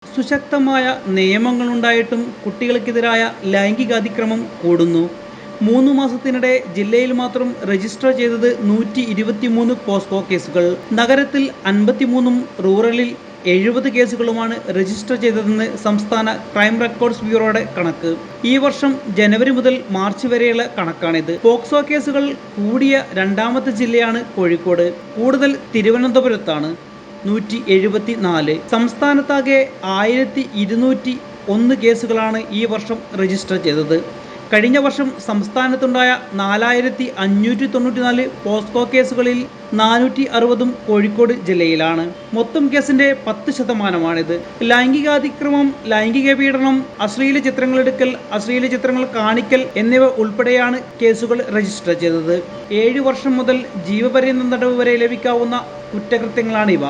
സുശക്തമായ നിയമങ്ങളുണ്ടായിട്ടും കുട്ടികൾക്കെതിരായ ലൈംഗികാതിക്രമം കൂടുന്നു. 3 മാസത്തിനിടെ ജില്ലയിൽ മാത്രം രജിസ്റ്റർ ചെയ്തത് 123 പോക്സോ കേസുകൾ. നഗരത്തിൽ 53ഉം റൂറലിൽ 70 കേസുകളുമാണ് രജിസ്റ്റർ ചെയ്തതെന്ന് സംസ്ഥാന ക്രൈം റെക്കോർഡ്സ് ബ്യൂറോയുടെ കണക്ക്. ഈ വർഷം ജനുവരി മുതൽ മാർച്ച് വരെയുള്ള കണക്കാണിത്. പോക്സോ കേസുകൾ കൂടിയ രണ്ടാമത്തെ ജില്ലയാണ് കോഴിക്കോട്. കൂടുതൽ തിരുവനന്തപുരത്താണ് 174. സംസ്ഥാനത്താകെ 1201 കേസുകളാണ് ഈ വർഷം രജിസ്റ്റർ ചെയ്തത്. കഴിഞ്ഞ വർഷം സംസ്ഥാനത്തുണ്ടായ 4594 പോക്സോ കേസുകളിൽ 460ഉം കോഴിക്കോട് ജില്ലയിലാണ്. മൊത്തം കേസിന്റെ 10%മാണിത്. ലൈംഗികാതിക്രമം, ലൈംഗിക പീഡനം, അശ്ലീല ചിത്രങ്ങളെടുക്കൽ, അശ്ലീല ചിത്രങ്ങൾ കാണിക്കൽ എന്നിവ ഉൾപ്പെടെയാണ് കേസുകൾ രജിസ്റ്റർ ചെയ്തത്. 7 വർഷം മുതൽ ജീവപര്യന്തം തടവ് വരെ ലഭിക്കാവുന്ന കുറ്റകൃത്യങ്ങളാണിവ.